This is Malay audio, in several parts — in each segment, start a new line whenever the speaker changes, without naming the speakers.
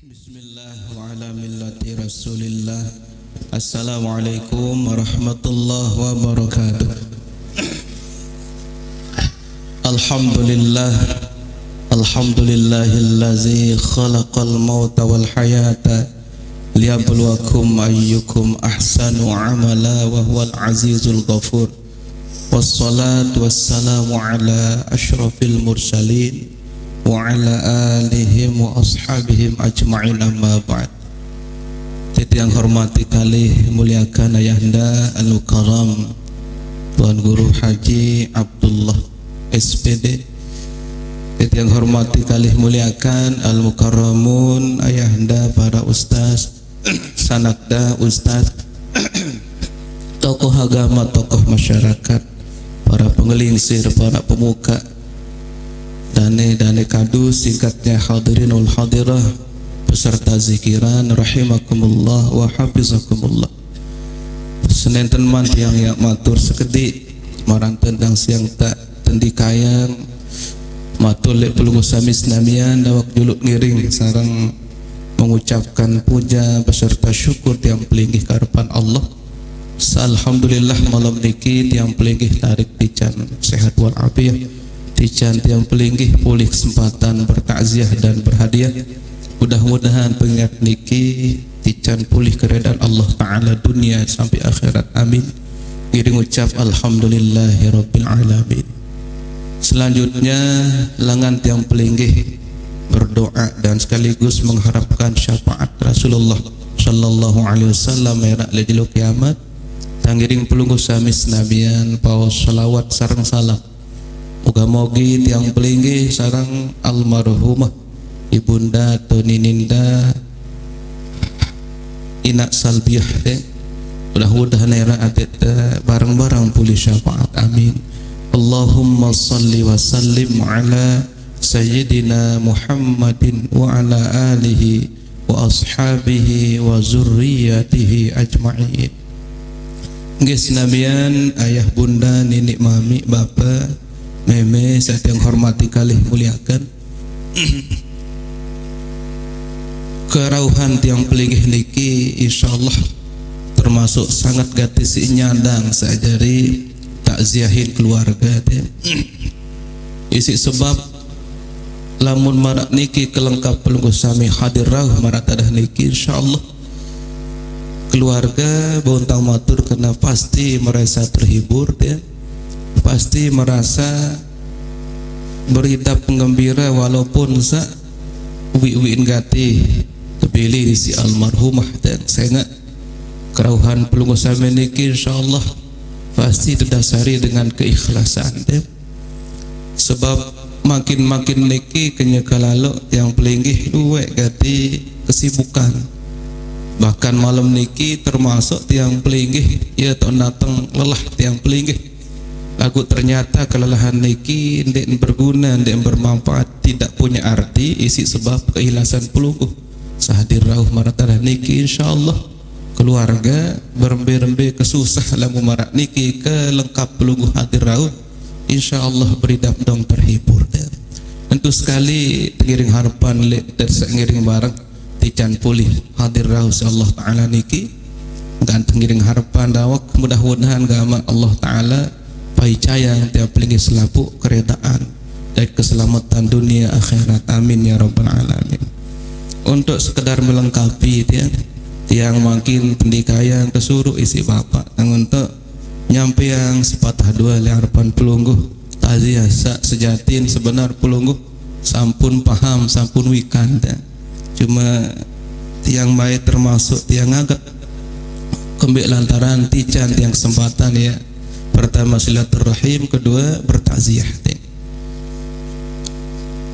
Bismillah wa ala millati Rasulillah. Assalamualaikum warahmatullahi wabarakatuh. Alhamdulillah, alhamdulillahillazi khalaqal mauta wal hayata liyabluwakum ayyukum ahsanu amala wa huwal azizul ghafur. Wassalatu wassalamu ala asyrafil mursalin wa ala alihim wa ashabihim ajma'in, amma ba'd. Yang hormati kali muliakan ayahanda al-mukarram Tuan Guru Haji Abdullah SPD. Yang hormati kali muliakan al-mukarramun ayahanda para ustaz, sanakda ustaz, tokoh agama, tokoh masyarakat, para pengelingsir, para pemuka, dane kadu, singkatnya hadirinul hadirah, peserta zikiran rahimakumullah wa hafizakumullah. Senenten man yang matur sekedik marang tendang siang tak tendikayang matur lek pelungu samis namian dawak juluk ngiring sarang mengucapkan puja beserta syukur tiang pelinggih karepan Allah. Alhamdulillah malam niki tiang pelinggih tarik tican sehat wal afiyah, tican tiang pelinggih pulih kesempatan bertakziah dan berhadiah. Mudah-mudahan pengingat niki tican pulih keredaan Allah Ta'ala dunia sampai akhirat, amin. Ngiring ucap alhamdulillahirabbil alamin. Selanjutnya langan tiang pelinggih berdoa dan sekaligus mengharapkan syafaat Rasulullah sallallahu alaihi wasallam era lejil kiamat. Tangiring pelungguh samis nabian paus salawat sareng salam moga-mogi tiang pelinggih sarang almarhumah ibunda Toni Ninda Inak Salbiah mudah-mudahan era adet bareng-bareng pulih syafaat, amin. Allahumma salli wa sallim ala sayyidina Muhammadin wa ala alihi wa ashabihi wa zurriyatihi ajma'in. Guys nabian, ayah bunda, nenek mami, bapak, meme, saya yang hormati kali muliakan. Kerauhan tiang pelinggih niki insyaallah termasuk sangat gatis nyandang sajari takziahin keluarga teh. Isi sebab lamun marak niki kelengkap pelungguh sami hadir rauh marak tadah niki insyaallah keluarga bontang matur kena pasti merasa terhibur ya, pasti merasa berita penggembira walaupun sa uwi-uwiin gati terpilih di si almarhumah. Dan saya ingat kerauhan pelungguh sami niki insyaallah pasti didasari dengan keikhlasan ya. Sebab makin niki kenyekalalo yang pelinggih duwe gati kesibukan, bahkan malam niki termasuk tiang pelinggih ya datang lelah tiang pelinggih lagu ternyata kelelahan niki ndek berguna, ndek bermanfaat, tidak punya arti isi sebab keikhlasan pelungguh sahadir rauh maratadah niki insyaallah keluarga berembe-rembe kesusah lamu marak niki ke lengkap pelungguh hadir rauh insyaallah beridap dong terhibur. Tentu sekali tengiring harapan lek dan sengiring bareng tican pulih hadir rauh Allah Ta'ala niki dan tengiring harapan dawak mudah-mudahan gama Allah Ta'ala paicayang tiap pelinggih selapu keredaan dan keselamatan dunia akhirat, amin ya rabbal alamin. Untuk sekedar melengkapi tiang makin pendikayang kesuruh isi bapak yang untuk nyampe yang sepatah dua le harapan pelungguh taziah sejatin sebenar pelungguh sampun paham sampun wikan cuma tiang baik termasuk tiang agak kembali lantaran tican tiang kesempatan ya, pertama silaturahim, kedua bertakziah.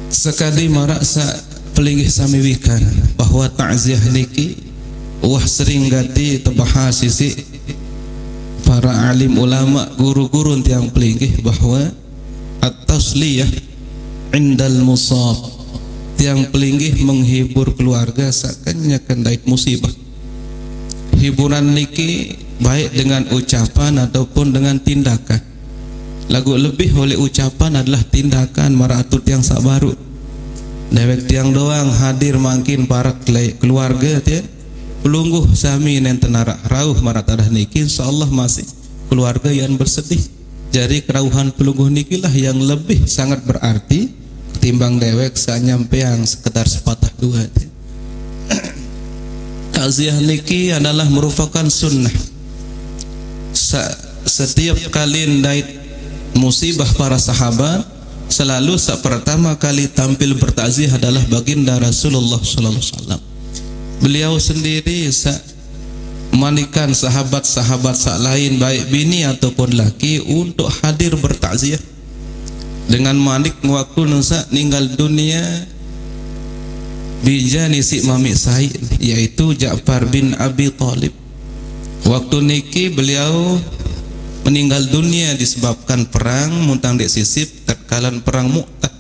Sekali marak sa pelinggih sami wikan bahwa takziah niki wah sering gati terbahas sisi para alim ulama guru-guru tiang pelinggih bahwa at-tasliyah indal musab, tiang pelinggih menghibur keluarga sakanya kendait musibah. Hiburan niki baik dengan ucapan ataupun dengan tindakan. Lagu lebih oleh ucapan adalah tindakan maratut yang sabaru dewek tiang doang hadir makin para keluarga teh pelungguh sami nenten narak rauh marat adah niki insyaallah masih keluarga yang bersedih. Jadi kerauhan pelungguh niki lah yang lebih sangat berarti ketimbang dewek sanyampeang sekedar sepatah dua. Takziah niki adalah merupakan sunnah. Setiap kali ndait musibah para sahabat selalu pertama kali tampil bertakziah adalah baginda Rasulullah sallallahu alaihi wasallam. Beliau sendiri manikan sahabat-sahabat lain baik bini ataupun laki untuk hadir bertakziah. Dengan manik waktu nusa ninggal dunia bijani si Mami Said yaitu Ja'far bin Abi Thalib. Waktu niki beliau meninggal dunia disebabkan perang muntang dek sisip terkalan perang Mu'tah.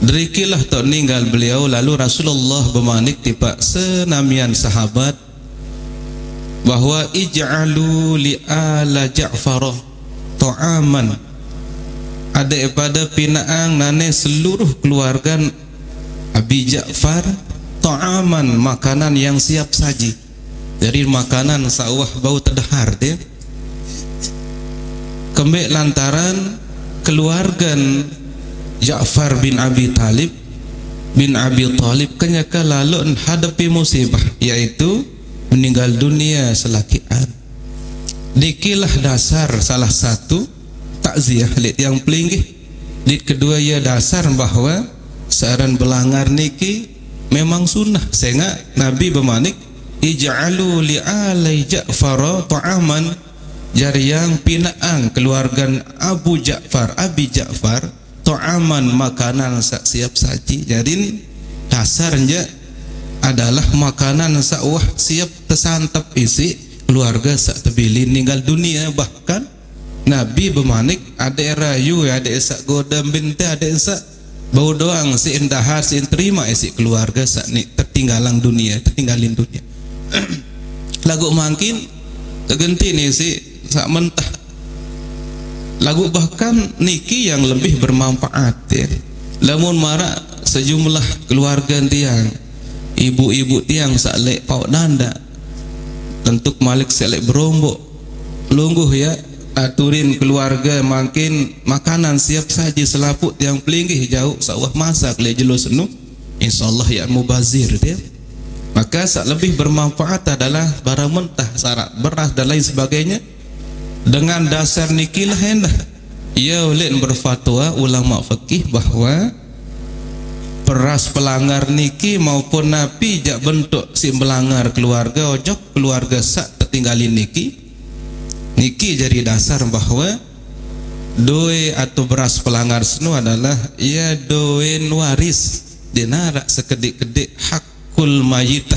Derikilah tak ninggal beliau, lalu Rasulullah bermanik tiba senamian sahabat bahwa ij'alu li ala Ja'far ta'aman, ada pada pinaang nane seluruh keluarga Abi Ja'far ta'aman, makanan yang siap saji. Dari makanan sawah bau terdahar dia kembali lantaran keluarga Ja'far bin Abi Talib kenyaka lalu hadapi musibah yaitu meninggal dunia selakian. Dikilah dasar salah satu takziah lit yang pelinggih. Lit kedua ya dasar bahwa saran belangar niki memang sunnah, sehingga Nabi bermanik ij'alu li alai Ja'far ta'aman, jari yang pinaang keluarga Abi Ja'far ta'aman, makanan siap saji. Jadi dasarnya adalah makanan sawah siap tersantap isi keluarga sak tebilin ninggal dunia. Bahkan Nabi bermanik ada rayu ada sak godam binti ada sak bau doang si indahar si terima isi keluarga sak ni tertinggalin dunia. Lagu makin tergenti nih si sak mentah lagu, bahkan niki yang lebih bermanfaat ya. Lamun marak sejumlah keluarga tiang ibu-ibu tiang salek paut nanda tentuk malik salek berombok lungguh ya, aturin keluarga makin makanan siap saji selaput yang pelinggih jauh sawah masak le jelo senuh insyaallah ya mubazir dia. Maka sak lebih bermanfaat adalah barang mentah sarak beras dan lain sebagainya. Dengan dasar nikilah hendak ia ulin berfatwa ulama fikih bahwa peras pelanggar niki maupun napi jak bentuk si melanggar keluarga ojok keluarga sak tertinggalin niki jadi dasar bahwa doe atau beras pelanggar senu adalah ia doen waris dinarak sekedik-kedik hakul mayit,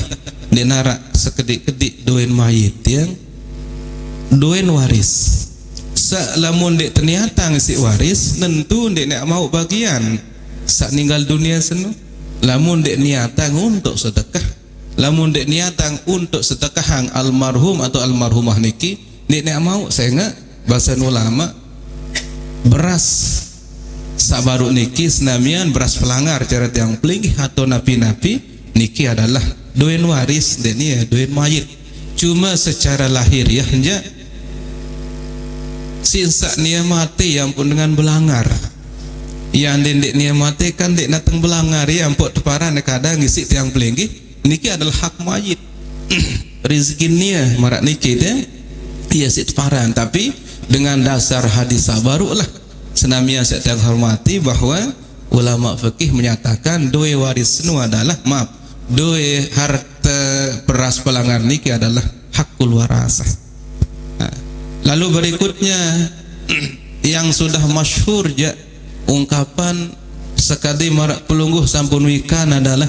dinarak sekedik-kedik doen mayit yang doen waris. Lamun dek ternyata ngisi waris nentu dek nak mau bagian sak ninggal dunia senu. Lamun dek niatang untuk sedekah, lamun dek niatang untuk sedekahang almarhum atau almarhumah niki dek nak mau, sehingga bahasa ulama beras sabaru niki senamian beras pelanggar cara yang pelinggih atau napi-napi niki adalah doen waris dan ya doen mayit. Cuma secara lahiriah ya sinsak nia mati yang pun dengan belangar yang dendek nia mati kan dek nateng belangar ya ampuk teparan kadang ngisi tiang pelinggih niki adalah hak mayit. Rezeki nia marak niki dia iya si teparan, tapi dengan dasar hadis baru lah senamia saya hormati bahwa ulama fikih menyatakan doe waris senu adalah doe harta beras pelanggar niki adalah hakul warasah. Lalu berikutnya yang sudah masyhur ya ungkapan sekali marak pelungguh sampun wikan adalah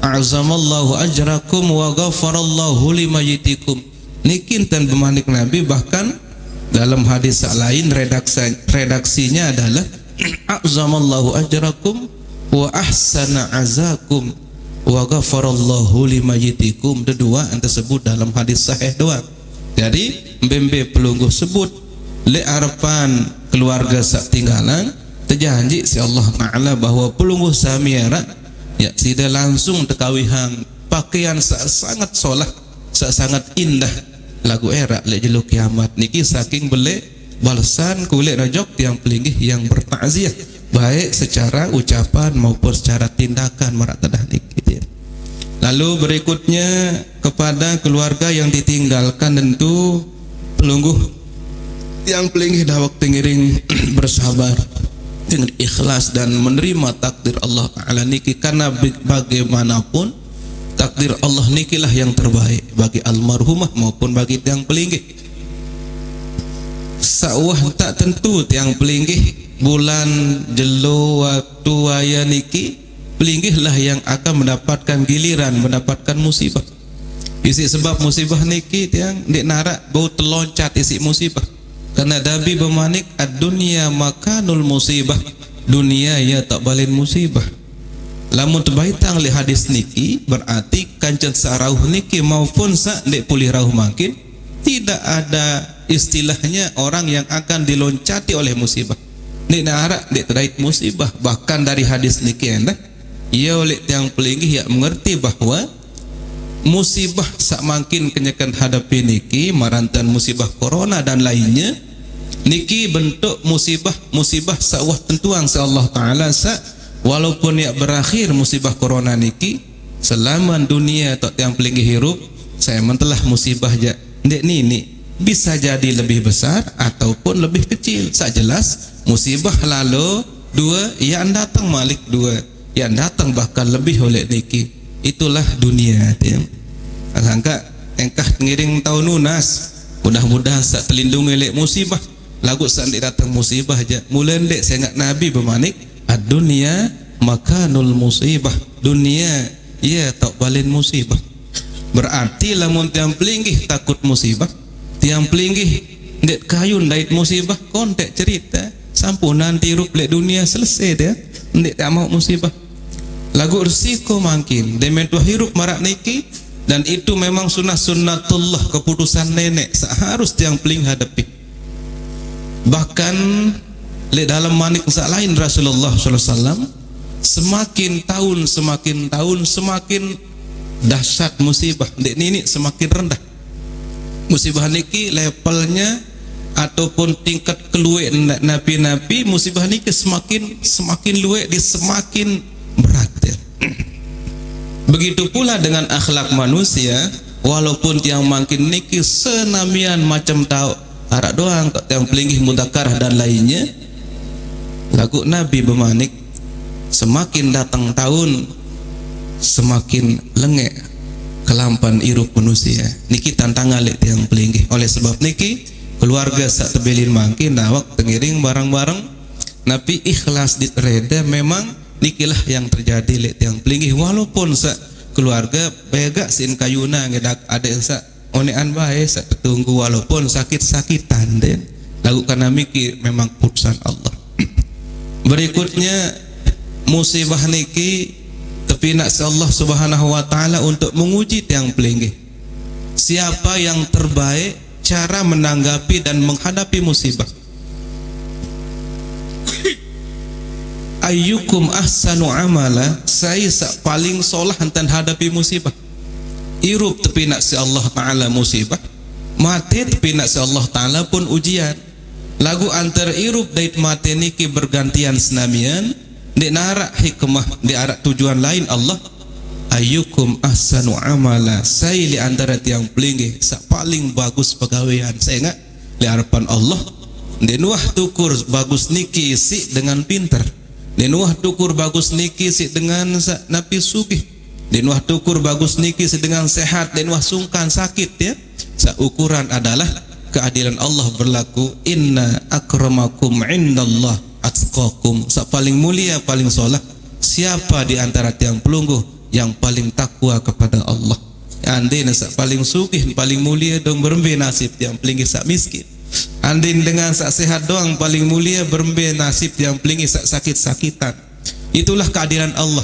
a'zamallahu ajrakum wa ghafarallahu limayitikum. Niki tan bemanik Nabi, bahkan dalam hadis lain redaksinya adalah a'zamallahu ajrakum wa ahsana azakum wa ghafarallahu limayitikum. Kedua tersebut dalam hadis sahih doang. Jadi bembe pelungguh sebut le harapan keluarga sak tinggalan terjanji si Allah Ta'ala bahwa pelungguh samiara ya sida langsung tekawihang pakaian sangat solah sangat indah lagu era le jeluk kiamat niki saking bele balasan kulit rajok tiang pelinggih yang bertakziah baik secara ucapan maupun secara tindakan marak tadah niki. Lalu berikutnya kepada keluarga yang ditinggalkan tentu pelungguh yang pelinggih dawak tengiring bersabar dengan ikhlas dan menerima takdir Allah Ta'ala niki karena bagaimanapun takdir Allah nikilah yang terbaik bagi almarhumah maupun bagi tiang pelinggih. Sawah tak tentu tiang pelinggih bulan jelo waktu waya niki pelinggihlah yang akan mendapatkan giliran mendapatkan musibah. Isi sebab musibah niki tiang dik narak bau teloncat isi musibah. Karena Nabi bermanik ad-dunya makanul musibah. Dunia ya tak balin musibah. Lamun terbaitang li hadis niki berarti kancan sarauh niki maupun sa dik pulih rauh makin tidak ada istilahnya orang yang akan diloncati oleh musibah. Dik narak dik terkait musibah bahkan dari hadis niki anda ia oleh tiang pelinggih yang mengerti bahwa musibah sak makin kenyakan hadapi niki marantan musibah corona dan lainnya niki bentuk musibah sawah tentuang sa Allah Ta'ala sa walaupun ya berakhir musibah corona niki selama dunia tak tiang pelinggih hirup saya mentelah musibah ja ndek nini bisa jadi lebih besar ataupun lebih kecil sak jelas musibah lalu dua yang datang malik dua yang datang bahkan lebih oleh niki itulah dunia tiang angka engkah ngiring tahun nunas mudah-mudahan sak terlindungi oleh musibah lagu sak datang musibah aja mulai ndek saya ingat Nabi bermanik ad-dunya makanul musibah dunia ya tak balin musibah berarti lamun tiang pelinggih takut musibah tiang pelinggih ndek kayun dait musibah kontek cerita sampunan tirup lek dunia selesai dia ndek tak mau musibah lagu resiko makin dementua hirup marak niki dan itu memang sunnatullah keputusan nenek seharus tiang peling hadapi bahkan le dalam manik sak lain Rasulullah SAW semakin tahun semakin dahsyat musibah dek nini semakin rendah musibah niki levelnya ataupun tingkat keluwe nabi-nabi musibah niki semakin luwe di semakin berat ya. Begitu pula dengan akhlak manusia walaupun tiang makin niki senamian macam tahu arak doang tiang pelinggih mutakarah dan lainnya lagu Nabi bermanik semakin datang tahun semakin lengek kelampan irup manusia niki tantangan lek tiang pelinggih oleh sebab niki keluarga sak tebelin makin dawak tengiring barang-barang Nabi ikhlas ditereda memang nikilah yang terjadi lek tiang pelinggih walaupun sak keluarga begak sin kayuna ngedak ada sak onean bae sak tunggu walaupun sakit-sakitan den lagu kana miki memang putusan Allah. Berikutnya musibah niki tepinak Allah Subhanahu wa taala untuk menguji tiang pelinggih siapa yang terbaik cara menanggapi dan menghadapi musibah. Ayyukum ahsanu amala saya sak paling solah hantan hadapi musibah irup tepinak si Allah Ta'ala musibah mati tepinak si Allah Ta'ala pun ujian lagu antar irup dait mati niki bergantian senamian di narak hikmah di arak tujuan lain Allah ayyukum ahsanu amala saya di antara tiang pelinggih sak paling bagus pegawaian saya ingat di harapan Allah di nuah tukur bagus niki si dengan pintar Denuah tukur bagus niki si dengan napi sugih. Denuah tukur bagus niki si dengan sehat. Denuah sungkan sakit ya. Seukuran adalah keadilan Allah berlaku. Inna akramakum indallah atqakum. Sa paling mulia paling solah siapa di antara tiang pelungguh yang paling takwa kepada Allah. Andin sa paling sugih paling mulia dong berembe nasib tiang pelinggih sak miskin. Andin dengan sak sehat doang paling mulia berembe nasib yang pelingi sak sakit-sakitan. Itulah keadilan Allah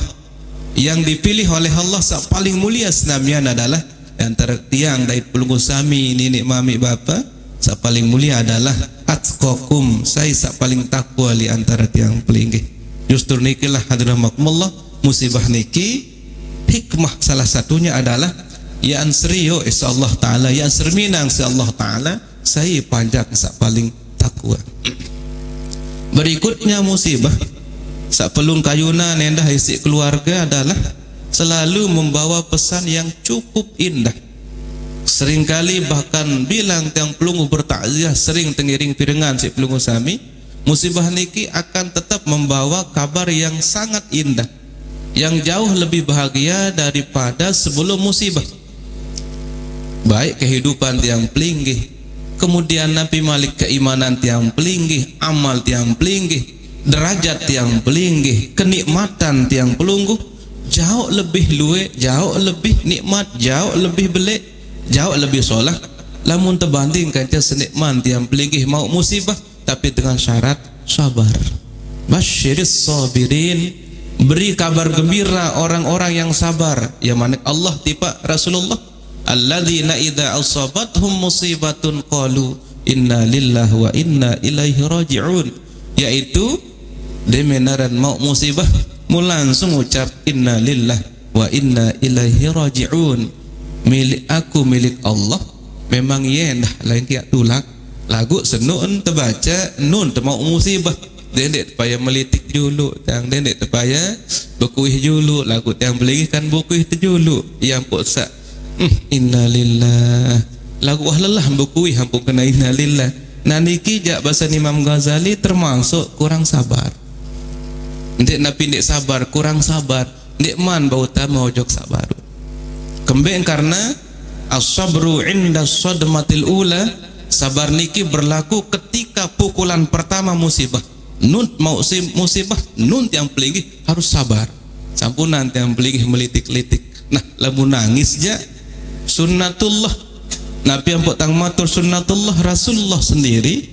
yang dipilih oleh Allah. Sak paling mulia senamian adalah antara tiang dari pelungguh sami nenek mami bapa sak paling mulia adalah atqakum, saya sak paling takwa li antara tiang pelinggih. Justru nikilah hadramakumullah musibah niki hikmah salah satunya adalah ya ansriyo insyaallah taala ya ansriminang insyaallah taala saya panjang sak paling takwa. Berikutnya musibah sak pelung kayuna nendah isi keluarga adalah selalu membawa pesan yang cukup indah. Seringkali bahkan bilang tiang pelungu bertakziah sering tengiring pirengan si pelungu sami, musibah niki akan tetap membawa kabar yang sangat indah, yang jauh lebih bahagia daripada sebelum musibah. Baik kehidupan tiang pelinggih, kemudian Nabi Malik keimanan tiang pelinggih, amal tiang pelinggih, derajat tiang pelinggih, kenikmatan tiang pelungguh jauh lebih luwe, jauh lebih nikmat, jauh lebih belik, jauh lebih solah. Lamun terbandingkan senikmat tiang pelinggih mau musibah tapi dengan syarat sabar. Basyiris sabirin, beri kabar gembira orang-orang yang sabar. Ya manik Allah tiba Rasulullah, alladzina idza asabathum musibatun qalu inna lillahi wa inna ilaihi raji'un, yaitu demenaran mau musibah mu langsung ucap inna lillahi wa inna ilaihi raji'un, milik aku milik Allah. Memang yendah lain kiak tulak lagu senun terbaca nun termau musibah dendek terpaya melitik julu tang dendek terpaya berkuih julu lagu yang belingih kan berkuih terjulu yang poksa innalillah lagu ahlallah berkuih hampuk kena innalillah. Nah niki jak bahasa Imam Ghazali termasuk kurang sabar. Ndek napi ndek sabar kurang sabar ndek man bau utama ojok sabar kembeng karena as-sabru inda sadmatil ula, sabar niki berlaku ketika pukulan pertama musibah. Nun mau musibah nun tiang pelinggih harus sabar. Sampunan tiang pelinggih melitik-litik. Nah, lamun nangis ja sunnatullah. Nabi yang potang matur sunnatullah Rasulullah sendiri.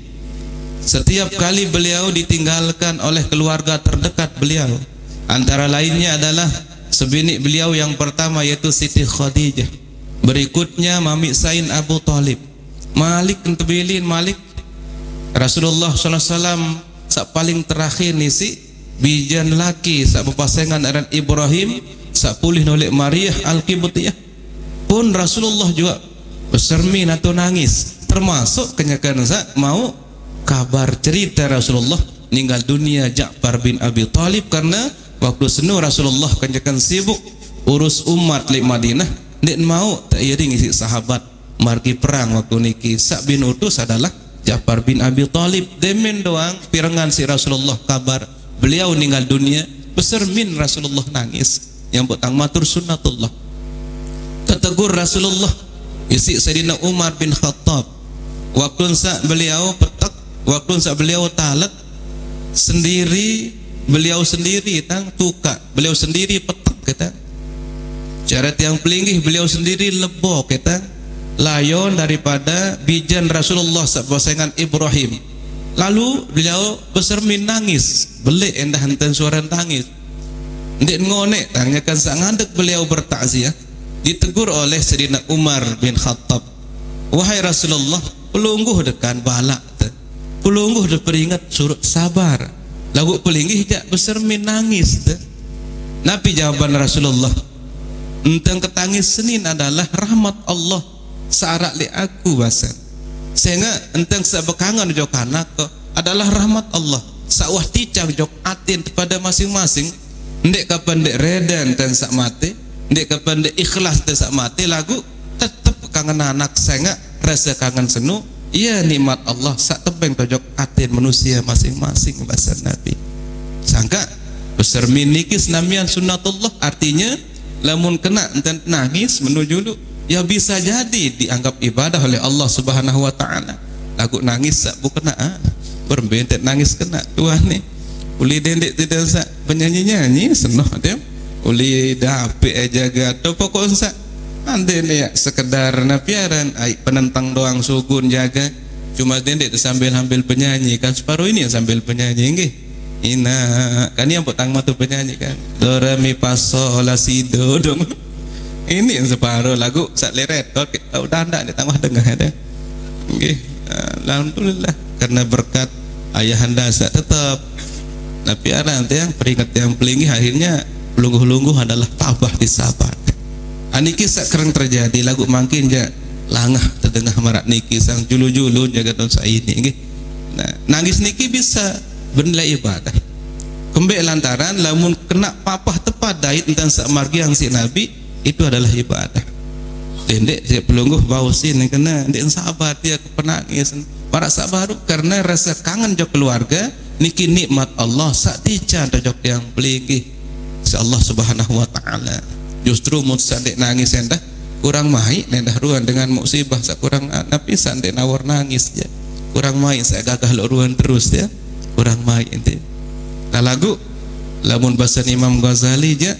Setiap kali beliau ditinggalkan oleh keluarga terdekat beliau, antara lainnya adalah sebinik beliau yang pertama yaitu Siti Khadijah. Berikutnya Mami Sain Abu Talib, Malik Entabilin Malik. Rasulullah SAW sak paling terakhir nisi bijan laki sak bepasengan dengan Ibrahim sak pulih oleh Maria Al-Qibtiyah pun Rasulullah juga bersermin atau nangis, termasuk kenyakan sak mau kabar cerita Rasulullah meninggal dunia Ja'far bin Abi Talib karena waktu senu Rasulullah kenyakan sibuk urus umat di Madinah. Nek mau tak iring isi sahabat margi perang waktu niki sak bin utus adalah Ja'far bin Abi Talib. Demen doang pirengan si Rasulullah kabar beliau meninggal dunia, besermin Rasulullah nangis. Yang petang matur sunnatullah. Ketegur Rasulullah isi Sayyidina Umar bin Khattab. Waktu sak beliau petak, waktu sak beliau talat sendiri, beliau sendiri tang tuka, beliau sendiri petak kita. Cara tiang pelinggih beliau sendiri lebok kita layon daripada bijan Rasulullah sepasengan Ibrahim. Lalu beliau besermin nangis, belik endah henten suara tangis. Ndik ngonek tanyakan sak ngadek beliau bertakziah, ditegur oleh Sayyidina Umar bin Khattab. Wahai Rasulullah, pelungguh dekan balak te. Pelungguh de peringat suruh sabar. Lagu pelinggih jak besermin nangis te. Nabi jawaban Rasulullah, entang ketangis senin adalah rahmat Allah saarak li aku basan. Sehingga entang sebekangan jok anak adalah rahmat Allah. Sawah ticang jok atin kepada masing-masing. Ndek kapan ndek redan dan sak mati, ndek kapan ndek ikhlas dan sak mati lagu tetap kangen anak sehingga rasa kangen senu. Iya nikmat Allah sak tebeng tojok atin manusia masing-masing basan Nabi. Sangka besar minikis namian sunnatullah artinya lamun kena dan nangis menuju lu ya bisa jadi dianggap ibadah oleh Allah Subhanahu wa taala. Lagu nangis sak bukan berbentet nangis kena tuan nih. Uli dendek tidak sak penyanyi-nyanyi senoh dia. Uli dape jaga to pokok sak ande nih ya sekedar napiaran ai penentang doang sugun jaga. Cuma dendek sambil penyanyi kan separuh ini yang sambil penyanyi nggih. Ina kan yang petang matu penyanyi kan do re mi fa sol la si do dong. Ini yang separuh lagu sak leret udah ndak ditambah dengar ada nggih Alhamdulillah karena berkat ayahanda saya tetap. Tapi ada nanti yang peringat yang pelinggi akhirnya lungguh-lungguh adalah tabah di sabat. Aniki sak kereng terjadi lagu makin ja langah terdengar marak niki sang julu-julu jaga tahun saya ini. Nah, nangis niki bisa bernilai ibadah. Kembali lantaran lamun kena papah tepat dait tentang sak margi yang si Nabi itu adalah ibadah. Dendek dia pelungguh bausin yang kena dek sahabat dia penangis para sahabat karena rasa kangen jok keluarga niki nikmat Allah sak tica jok yang pelinggi si Allah Subhanahu wa taala. Justru mun sadek nangis endah kurang mai nendah ruan dengan musibah sak kurang napi sadek nawar nangis ya. Kurang mai saya gagah ruan terus ya. Kurang mai ente. Nah lagu lamun bahasa Imam Ghazali ja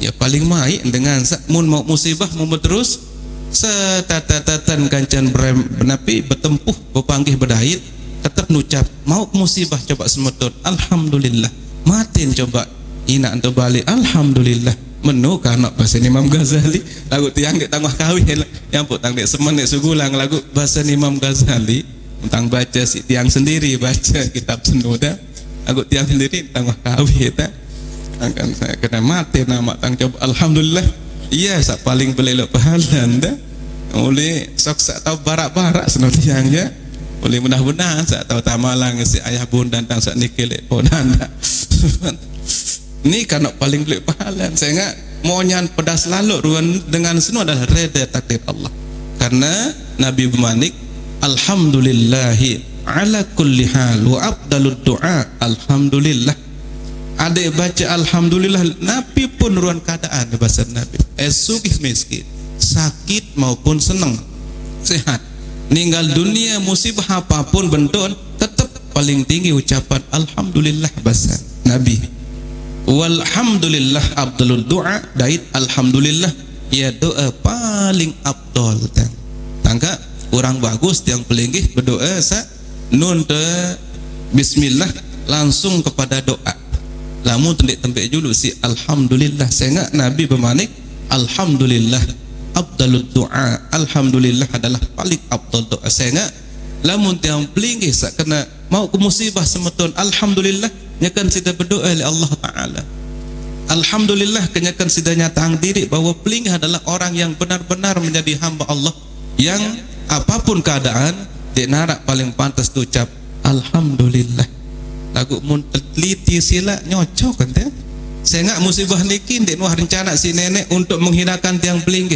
ya paling mai dengan mun mau musibah mau terus setatatan kancan benapi bertempuh bepanggih berdait tetap nucap mau musibah coba semetun alhamdulillah matin coba ina untuk balik alhamdulillah menu karena bahasa Imam Ghazali lagu tiang dek tangguh kawin yang putang dek semen dek sugulang lagu bahasa Imam Ghazali tentang baca si tiang sendiri baca kitab senuda lagu tiang sendiri tangguh kawin akan saya kena mati nama tang coba alhamdulillah iya sak paling belelok pahala anda oleh sok sak tahu barak-barak senang tiangnya oleh mudah-mudahan sak tahu tamalang si ayah bunda tang sak nikile podanda ini karena paling belelok pahala saya enggak mau nyan pedas lalu ruan dengan semua adalah reda takdir Allah karena Nabi bermanik alhamdulillahi ala kulli hal wa afdalud du'a alhamdulillah. Ada baca alhamdulillah Nabi pun ruan keadaan bahasa Nabi sugih miskin sakit maupun senang sehat ninggal dunia musibah apapun bentuk tetap paling tinggi ucapan alhamdulillah bahasa Nabi walhamdulillah abdulul doa dait alhamdulillah ya doa paling abdul tangga orang bagus yang pelingih berdoa sa nun te bismillah langsung kepada doa lamun tendek dulu si alhamdulillah saya enggak Nabi bermanik alhamdulillah afdalud doa alhamdulillah adalah paling afdal doa saya enggak lamun tiang pelinggi sak kena mau ke musibah semetun alhamdulillah nyakan sida berdoa oleh Allah taala alhamdulillah kenyakan sida nyatang diri bahwa pelinggi adalah orang yang benar-benar menjadi hamba Allah yang apapun keadaan dia narak paling pantas ucap alhamdulillah lagu mun teliti sila nyocok kan teh saya enggak musibah niki ndek nuah rencana si nenek untuk menghinakan tiang pelinggi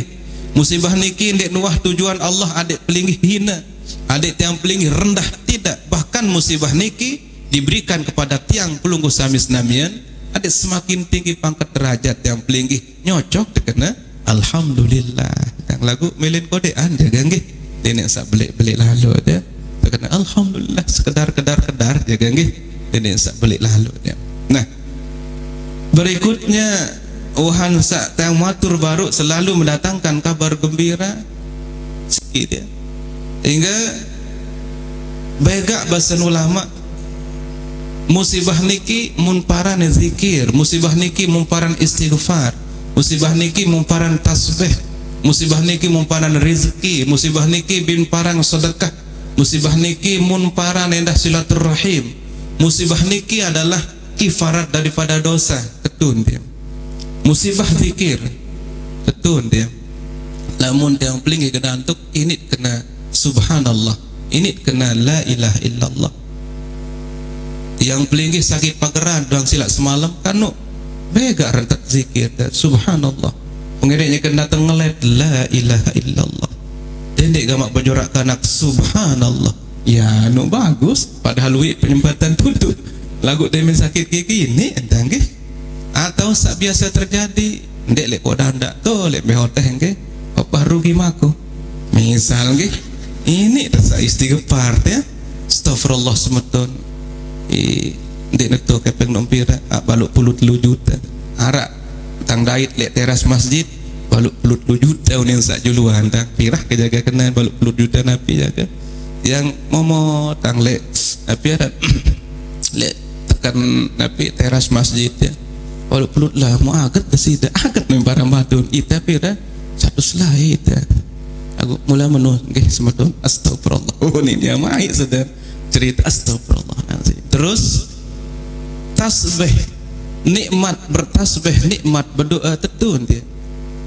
musibah niki ndek nuah tujuan Allah adik pelinggi hina adik tiang pelinggi rendah tidak bahkan musibah niki diberikan kepada tiang pelunggu samis namian adik semakin tinggi pangkat derajat tiang pelinggi nyocok kena alhamdulillah yang lagu melin kodean jaga nggih dene sak belik-belik lalu dia kena alhamdulillah sekedar jaga nggih dene sak belik lalu dia. Nah berikutnya uhan sak tang matur baru selalu mendatangkan kabar gembira dia hingga begak bahasan ulama musibah niki mumparan zikir musibah niki mumparan istighfar musibah niki mumparan tasbih musibah niki mumparan rizki musibah niki mumparan sedekah musibah niki mumparan endah silaturahim musibah niki adalah kifarat daripada dosa ketun dia musibah zikir ketun dia lamun yang pelingi kena antuk ini kena subhanallah ini kena la ilaha illallah yang pelingi sakit pageran doang silak semalam kanu bega rentak zikir dan subhanallah pengiritnya kena tengelet la ilaha illallah dendek gamak berjorak kanak subhanallah ya nu bagus padahal wik penyempatan tutup lagu demen sakit gini entang ke atau sak biasa terjadi ndek lek podang ndak to lek behoteh ke apa rugi mako misal ke ini rasa istighfar ya astagfirullah semeton ndek neto kepeng nompira baluk pulut lu juta arak tang dait lek teras masjid baluk pulut lu juta unin sak juluan tang pirah kejaga kena baluk pulut juta napi jaga yang momo tang lek napi ada lek tekan napi teras masjid ya baluk pulut lah mau agat kesida agat membarang batun ita pira satu selai ita Aku mula menuh nggih semadon astagfirullah. Oh ini dia mai sudah cerita astagfirullah. Terus tasbih nikmat, bertasbih nikmat, berdoa tetun dia.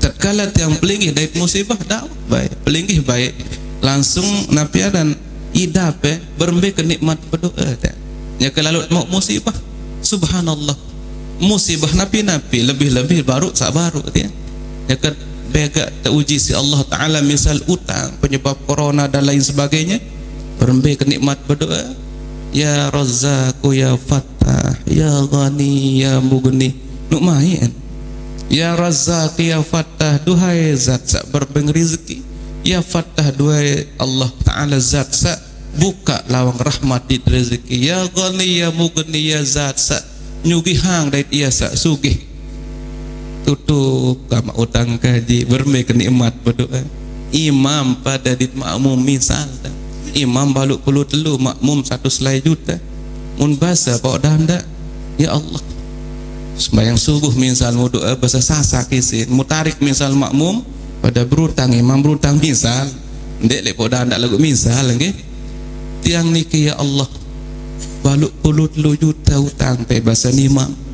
Tatkala tiang pelingih dari musibah dah baik, pelingih baik langsung napia dan idap berembe ke nikmat berdoa dia. Ya kalau mau musibah subhanallah musibah napi-napi lebih-lebih baru sak baru dia. Ya kan bega teruji si Allah Ta'ala misal utang penyebab corona dan lain sebagainya berembe ke nikmat berdoa ya Razzaqu ya Fattah ya Ghani ya Mughni nukmain ya Razzaq ya Fattah duhai zat sak berbeng rezeki ya Fattah duhai Allah Ta'ala zat sak buka lawang rahmat di rezeki ya Ghani ya Mughni ya zat sak nyugi hang dari ia sak sugih tutup kama utang kaji berme kenikmat berdoa imam pada dit makmum misal imam baluk puluh telu makmum 100 juta mun bahasa kok dah ndak ya Allah sembahyang subuh misal mau doa bahasa sasak isin mutarik misal makmum pada berutang imam berutang misal ndek lek dah ndak lagu misal nggih tiang niki ya Allah baluk puluh telu juta utang pe bahasa imam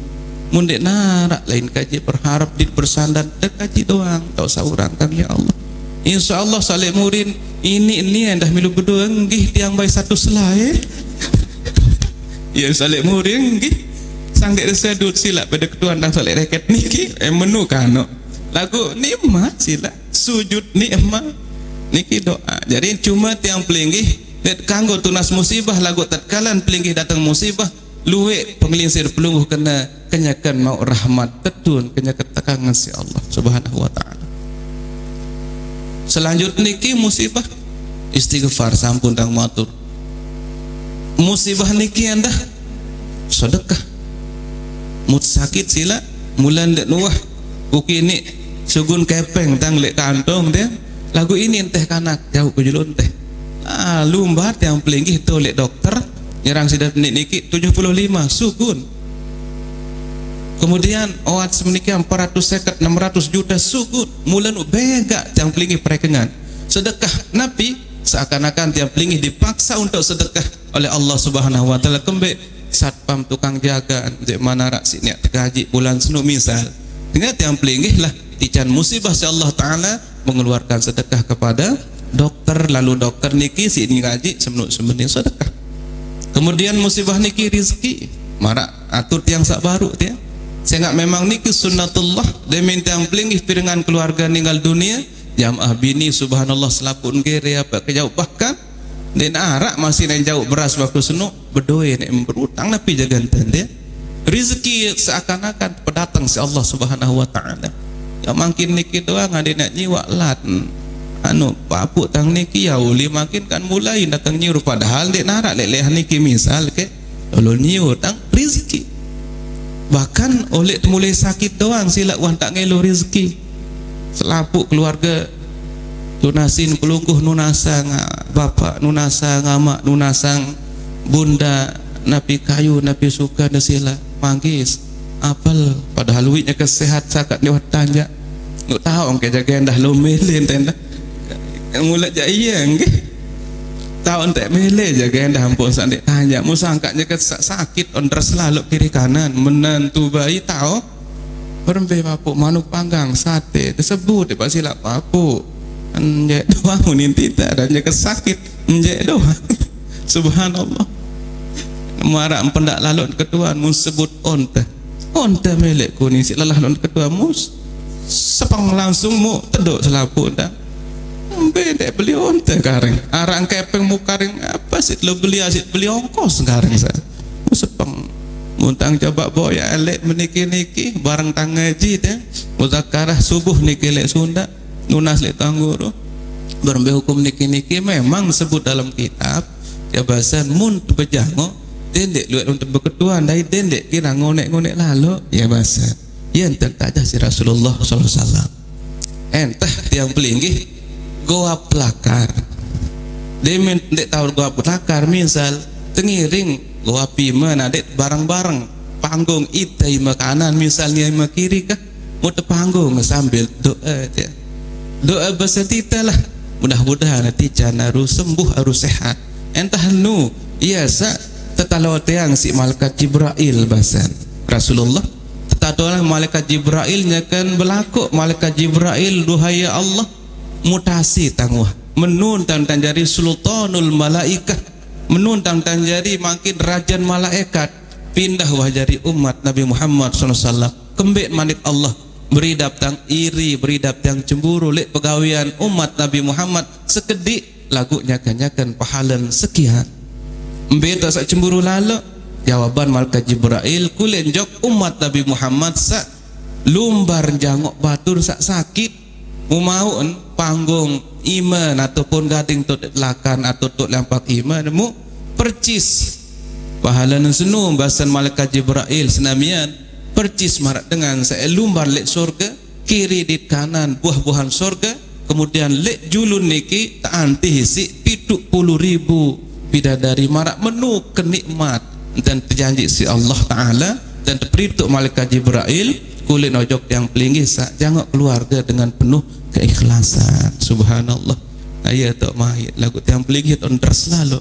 mundek narak lain kaji berharap dit bersandar dek kaji doang tak usah urang kami ya Allah insyaallah saleh murid ini yang dah milu berdoa nggih tiang baik satu selai ya saleh murid nggih sanggek resedut sila pada ketuan dan saleh reket niki menu kano lagu nikmat sila sujud nikmat niki doa jadi cuma tiang pelinggih det kanggo tunas musibah lagu tatkalan pelinggih datang musibah luwe penglinsir pelungguh kena kenyakan mau rahmat tetun kenyakan tekangan si Allah Subhanahu wa taala. Selanjutnya niki musibah istighfar sampun tang matur. Musibah niki anda sedekah. Mut sakit sila mulan dek nuah kukini sugun kepeng tang lek kantong dia lagu ini teh kanak jauh kujulun teh. Lumbat yang pelinggih tu lek dokter nyerang sidat niki 75 sugun. Kemudian oat semenikian 450 600 juta sugun mulan bega yang pelinggih perekengan sedekah nabi seakan-akan tiang pelinggih dipaksa untuk sedekah oleh Allah Subhanahu wa taala kembe satpam tukang jaga jek mana rak si niat gaji bulan senu misal dengan tiang pelinggih lah tican musibah si Allah taala mengeluarkan sedekah kepada dokter lalu dokter niki si ini gaji semenu sedekah. Kemudian musibah niki rizki marak atur tiang sak baru dia saya nggak memang niki sunnatullah demin tiang pelingih piringan keluarga ninggal dunia jamaah bini subhanallah selapun gere apa kejauh bahkan den arak masih naik jauh beras waktu senu berdoa nek berutang tapi jaga dia rizki seakan-akan pendatang si Allah Subhanahu wa taala ya makin niki doang ada nak nyiwa lat anu papu tang niki ya uli makin kan mulai datang nyiur padahal dek narak leleh niki misal ke lalu nyiur tang rizki bahkan oleh mulai sakit doang sila wan tak ngeluh rizki selapuk keluarga lunasin pelungkuh nunasang bapak nunasang amak nunasang bunda napi kayu napi suka sila manggis apal padahal duitnya kesehat sakat lewat tanya nggak tahu angke jaga dah lo melin tenda mulai jaya nggih tahun tak mele jaga dah ampun sandik tanya musangkatnya sakit ondres selalu kiri kanan menantu bayi tahu berembe papu manuk panggang sate tersebut depan silap papu enjek doang unin tidak dan jaga sakit enjek doang subhanallah marak pendak lalut ketua mun sebut onta melek kuning si lelah lalut ketua mus sepang langsung mu teduk selaput dah bedek beli onta kareng arang kepeng mu kareng apa sih lo beli asyik beli ongkos kareng saya sepeng muntang coba boya elek meniki-niki bareng tang ngaji deh muzakarah subuh niki lek Sunda nunas lek tangguru berembe hukum niki-niki memang sebut dalam kitab ya bahasan mun bejango dendek luat untuk berketuan dari dendek kira ngonek-ngonek lalu ya bahasa ya entah tak si Rasulullah SAW entah tiang pelinggih goa pelakar demen dek tahu goa pelakar misal tengiring goa pima nadek barang-barang panggung itai makanan misalnya ima kiri kah mau panggung sambil doa dia doa bahasa tita lah mudah-mudahan nanti can harus sembuh harus sehat entah nu iya sa tetalau tiang si malaikat Jibril bahasan Rasulullah tetadolah malaikat Jibril nyakan berlaku malaikat Jibril duhai Allah mutasi tangwah menun tanjari sultanul malaikah menun tanjari makin rajan malaikat pindah wah jadi umat Nabi Muhammad SAW kembek manit Allah beri daptang iri beri daptang cemburu lek pegawian umat Nabi Muhammad sekedik lagu nyakan pahalan sekian mbeta sak cemburu lalu jawaban malaikat Jibril kulen jok umat Nabi Muhammad sak lumbar jangok batur sak sakit mumaun panggung iman ataupun gading tot lakan atau tot lampak iman mu percis pahalan senu bahasan malaikat Jibril senamian percis marak dengan saya lumbar lek surga kiri di kanan buah-buahan surga kemudian lek julun niki tak anti si 70.000 bidadari marak menu kenikmat dan terjanji si Allah Ta'ala dan terperituk malaikat Jibril kulit ojok yang pelinggi sak jangan keluarga dengan penuh keikhlasan subhanallah ayat tak mahit lagu yang pelinggi on selalu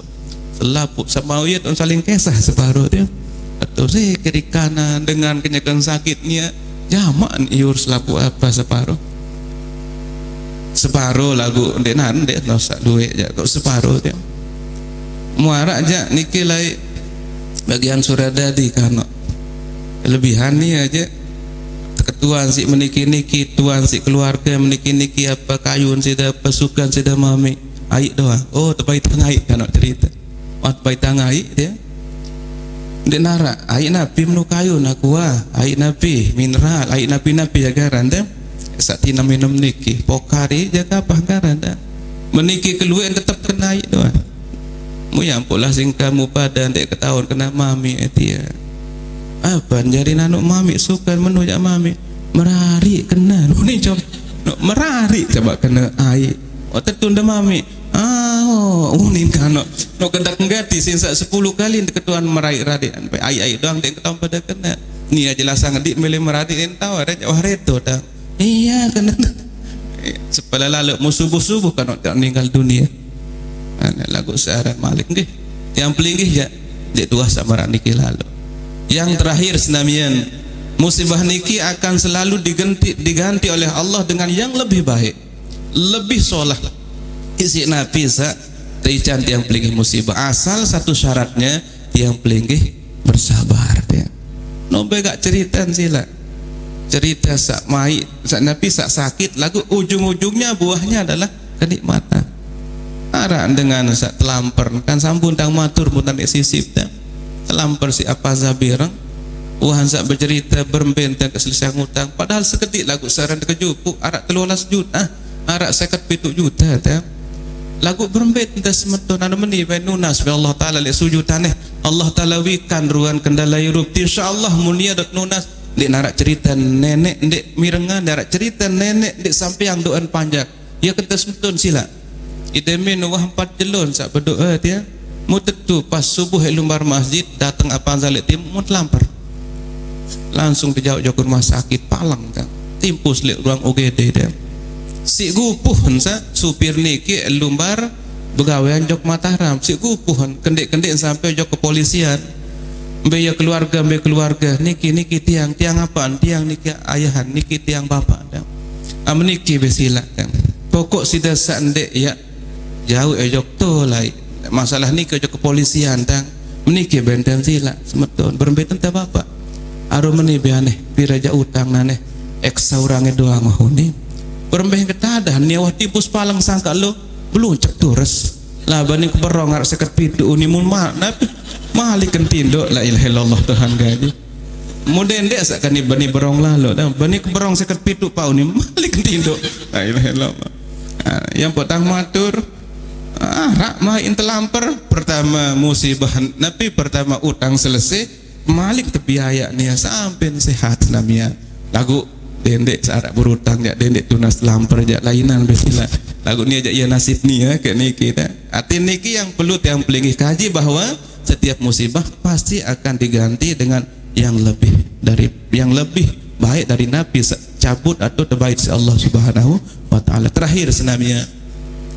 selapuk sama ayat on saling kisah separuh dia atau saya kiri kanan dengan kenyakan sakitnya jaman iur selaku apa separuh lagu denan dek nosak duit ya kok separuh dia muara aja niki lai bagian suradadi karena kelebihan ni aja ketuan si meniki-niki tuan si keluarga meniki-niki apa kayun sida pasukan sida mami aik doang oh tepai tangai kan cerita tepai tangai dia Dek nara, air nabi menu kayu nak kuah, air nabi mineral, air nabi jagaran dah. Saat tina minum niki, pokari jaga apa garan dah. Meniki keluar tetap kena air doang. Mu yang pula singkamu pada dek ketahuan kena mami dia. Apa jadi nanuk mami suka menu jak mami merari kena, ni coba merari coba kena air. Oh tertunda mami. Unin kan no kendak ngati sinsa 10 kali ketuan merai radik ai doang dek ketahuan pada kena ni aja lah sangat dik milih meradik entau ada jauh reto dah iya kena sepala lalu musuh-subuh kan tak meninggal dunia lagu syarat malik nggih yang pelingih ya dek tuah samaran niki lalu yang terakhir senamian musibah niki akan selalu diganti oleh Allah dengan yang lebih baik lebih solah isi nabi sa tijan tiang pelingih musibah asal satu syaratnya tiang pelingih bersabar dia nobe gak cerita sila cerita sak mai sak nabi sak sakit lagu ujung-ujungnya buahnya adalah kenikmatan arah dengan sak telamper kan sampun tang matur mutan sisip dah telamper si apa zabirang uhan sak bercerita berbentang keselesaian hutang padahal seketik lagu saran kejupu arak 13 juta arak 57 juta dah lagu berembet entah semetun anu meni bae nunas bi Allah taala le sujudan Allah taala wikan ruan kendala yurup insyaallah munia dak nunas dek narak cerita nenek dek mirengan narak cerita nenek dek sampeang doan panjang ya kenta semetun sila idemen wah 4 jelon sak berdoa dia mu tetu pas subuh lumbar masjid datang apa zalik tim mu lampar langsung dijauh jauh rumah sakit Palang kan timpus lek ruang UGD dia si gupuhan sa supir niki lumbar begawean jok Mataram si gupuhan kendek-kendek sampai jok kepolisian mbaya keluarga niki tiang apaan tiang niki ayahan niki tiang bapak dah meniki besila kan pokok sida sandek ya jauh jok to lai masalah niki jok kepolisian dah meniki benten sila semeton berembetan ta bapak arum meni bianeh piraja utang naneh eksaurange doang mahuni berembeh ketadah niawah tipus Palang sangka lo belum cek tures lah bani keberong harus seket pitu unimun mahalik kentindo la ilaha illallah Tuhan gaji muden dek sakani bani berong lalu dah bani keberong seket pitu pa uni mahalik kentindo la ilaha illallah yang potang matur rak main telamper pertama musibah nabi pertama utang selesai malik tebiaya nia sampai sehat namanya lagu dendek searak berutang ya dendek tunas lamper ya lainan besila lagu ni aja ya nasib ni ya kayak niki dah arti niki yang perlu yang pelingih kaji bahwa setiap musibah pasti akan diganti dengan yang lebih baik dari nabi cabut atau terbaik si Allah Subhanahu wa taala. Terakhir senamnya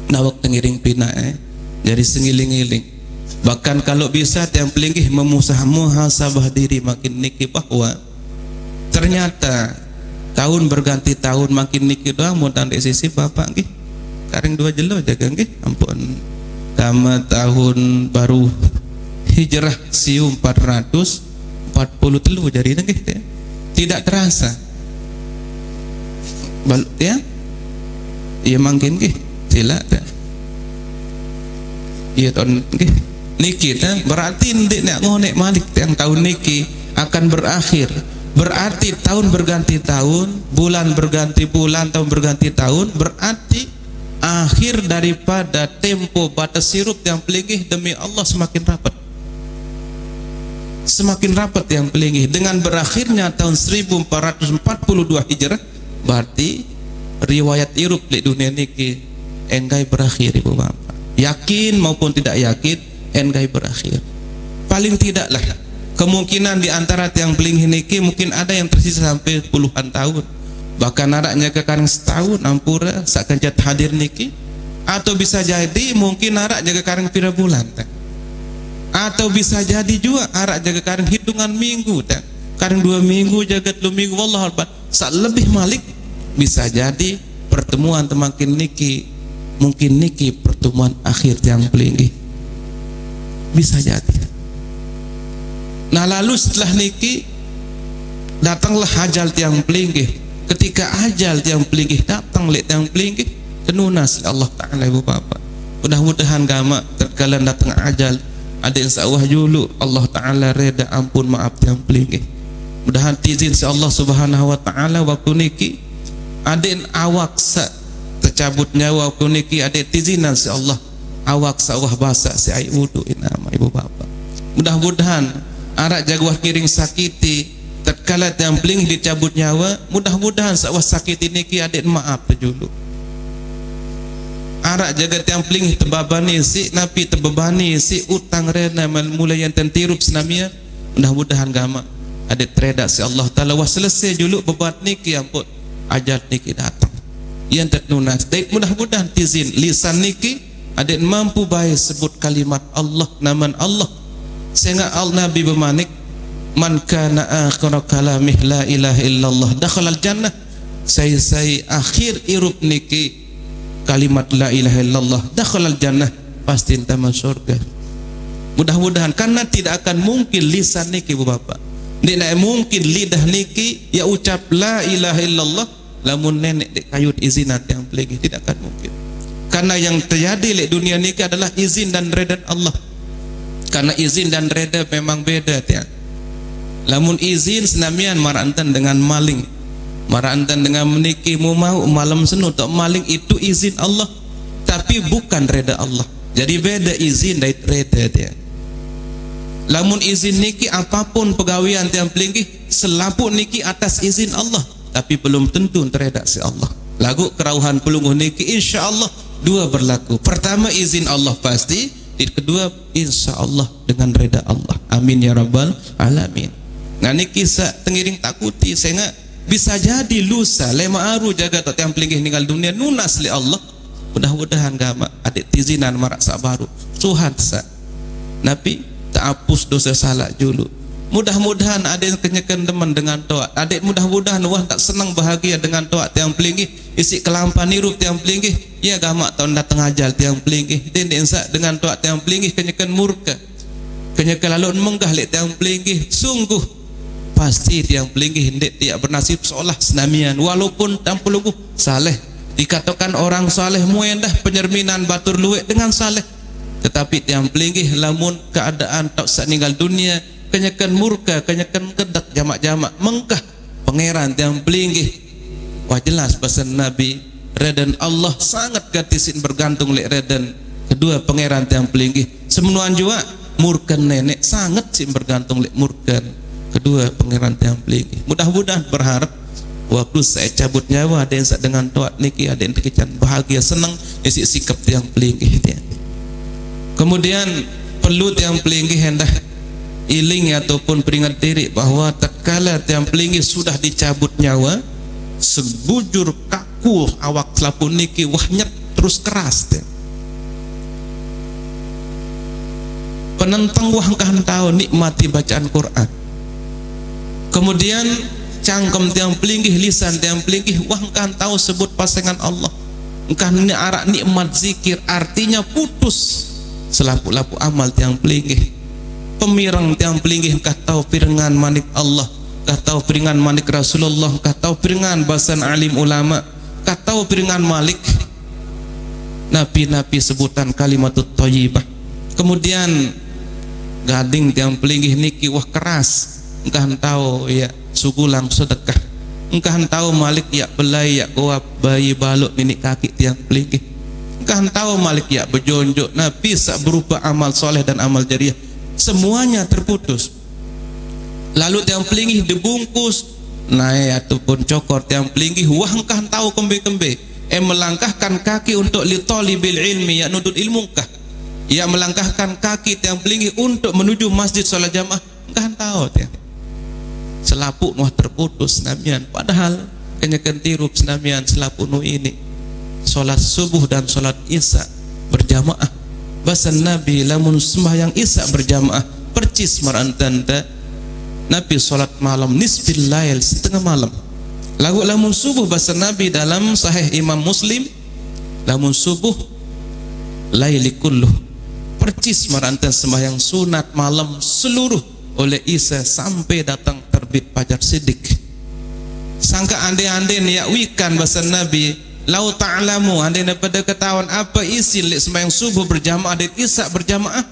nawak tengiring pina jadi sengiling-iling. Bahkan kalau bisa tiang pelinggih muhasabah diri makin niki bahwa ternyata tahun berganti tahun makin niki doang mau tanda sisi bapak nggih karing 2 jelo jaga nggih ampun kama tahun baru hijrah siu 440 telu jadi nggih tidak terasa balik ya iya mungkin nggih sila iya tahun nggih niki berarti ndik nek ngonek malik yang tahun niki akan berakhir. Berarti tahun berganti tahun, bulan berganti bulan, tahun berganti tahun, berarti akhir daripada tempo batas sirup yang pelinggih demi Allah semakin rapat. Semakin rapat yang pelinggih dengan berakhirnya tahun 1442 Hijrah, berarti riwayat irup di dunia niki enggai berakhir ibu bapak. Yakin maupun tidak yakin enggai berakhir. Paling tidaklah kemungkinan di antara tiang pelinggih niki mungkin ada yang tersisa sampai puluhan tahun, bahkan araknya kekarang setahun ampura sakan jat hadir niki, atau bisa jadi mungkin arak jaga karang pira bulan atau bisa jadi juga arak jaga karang hitungan minggu karang 2 minggu jaga 2 minggu wallah saat lebih malik bisa jadi pertemuan temakin niki mungkin niki pertemuan akhir tiang pelinggih bisa jadi. Nah lalu setelah niki datanglah ajal tiang pelinggih. Ketika ajal tiang pelinggih datang lihat tiang pelinggih tenunas Allah Ta'ala ibu bapak. Mudah-mudahan gama terkala datang ajal ada yang sawah julu Allah Ta'ala reda ampun maaf tiang pelinggih. Mudahan izin si Allah Subhanahu Wa Ta'ala waktu niki ada yang awak sa tercabut nyawa waktu niki ada izinan si Allah awak sawah basah si air wudu inama ibu bapak. Mudah-mudahan arak jaguar kiring sakiti tatkala tiang pelinggih dicabut nyawa mudah-mudahan sawah sakiti niki adik maaf terjulu arak jaga tiang pelinggih tebabani si napi tebebani si utang rena mulai yang tentirup senamia mudah-mudahan gama adik tereda si Allah Ta'ala wah selesai julu bebat niki ampun ajal niki datang yang ternunas dan mudah-mudahan tizin lisan niki adik mampu baik sebut kalimat Allah naman Allah sehingga Nabi bermanik man kana akhir kalamih la ilaha illallah dakhala al-jannah saya akhir irup niki kalimat la ilaha illallah dakhala al-jannah pasti entama surga. Mudah-mudahan karena tidak akan mungkin lisan niki ibu bapak tidak mungkin lidah niki ya ucap la ilaha illallah lamun nenek dek kayut izinat yang pelinggih tidak akan mungkin karena yang terjadi di dunia niki adalah izin dan redha Allah. Karena izin dan reda memang beda ya. Lamun izin senamian marantan dengan maling, marantan dengan meniki mau malam senu tak maling itu izin Allah, tapi bukan reda Allah. Jadi beda izin dari reda dia. Lamun izin niki apapun pegawaian tiang pelinggih selapu niki atas izin Allah, tapi belum tentu tereda si Allah. Lagu kerauhan pelungguh niki insya Allah 2 berlaku. Pertama izin Allah pasti. Kedua insya Allah dengan reda Allah amin ya rabbal alamin. Nah ini kisah tengiring takuti sehingga bisa jadi lusa lema aru jaga tak tiang pelinggih ninggal dunia nunas li Allah mudah-mudahan gama adik tizinan marak sabaru suhan sa nabi tak hapus dosa salah julu mudah-mudahan adik kenyakan demen dengan toa adik mudah-mudahan wah tak senang bahagia dengan toa tiang pelinggih isi kelampan nirup tiang pelinggih ya gama tahun datang ajal tiang pelinggih dan densa dengan toa tiang pelinggih kenyakan murka kenyakan lalu menggah li tiang pelinggih sungguh pasti tiang pelinggih hendak tidak bernasib seolah senamian walaupun tampuluguh saleh dikatakan orang saleh muendah penyerminan batur luwek dengan saleh tetapi tiang pelinggih lamun keadaan tak meninggal dunia kenyakan murka kenyakan kedak jamak-jamak mengkah pangeran tiang pelinggih wah jelas pesan Nabi redan Allah sangat gatisin bergantung lek redan kedua pangeran tiang pelinggih semenuan juga murkan nenek sangat sih bergantung lek murkan kedua pangeran tiang pelinggih mudah-mudahan berharap waktu saya cabut nyawa ada yang dengan toat niki ada yang kecan bahagia senang isi sikap tiang pelinggih dia. Kemudian perlu tiang pelinggih hendak iling ataupun peringat diri bahwa tatkala tiang pelinggih sudah dicabut nyawa sebujur kaku awak selapun niki wahnya terus keras dia. penentang wah engkah tahu nikmati bacaan Quran. Kemudian cangkem tiang pelinggih, lisan tiang pelinggih, wah engkah tahu sebut pasangan Allah, engkah arak nikmat zikir, artinya putus selapu-lapu amal tiang pelinggih. Pemirang tiang pelinggih engkah tahu pirengan manik Allah, engkah tahu pirengan manik Rasulullah, engkah tahu pirengan bahasan alim ulama, engkah tahu pirengan malik nabi-nabi sebutan kalimatut thayyibah. Kemudian gading tiang pelinggih niki wah keras, engkah tahu ya sugulang sedekah, engkah tahu malik ya belai ya kuap bayi baluk minik kaki tiang pelinggih, engkah tahu malik ya bejonjok nabi sak berupa amal soleh dan amal jariah, semuanya terputus. Lalu tiang pelinggih dibungkus naik ataupun cokor tiang pelinggih, wah engkah tahu kembe-kembe melangkahkan kaki untuk li talibil ilmi ya nudut ilmukah, ya melangkahkan kaki tiang pelinggih untuk menuju masjid salat jamaah, engkah tahu tiang selapuk nuh terputus namian. Padahal kenyakan tirup senamian selapuk nuh ini salat subuh dan salat isya berjamaah. Bahasan Nabi lamun sembahyang isya berjamaah percis marantanda Nabi salat malam nisfil lail, setengah malam. Lagu lamun subuh bahasa Nabi dalam sahih Imam Muslim, lamun subuh laili kulluh, percis marantanda sembahyang sunat malam seluruh oleh isya sampai datang terbit fajar siddiq. Sangka ande-ande ya wikan bahasa Nabi, lau ta'lamu, ande pada ketahuan apa isi lek sembahyang subuh berjamaah dan isya berjamaah,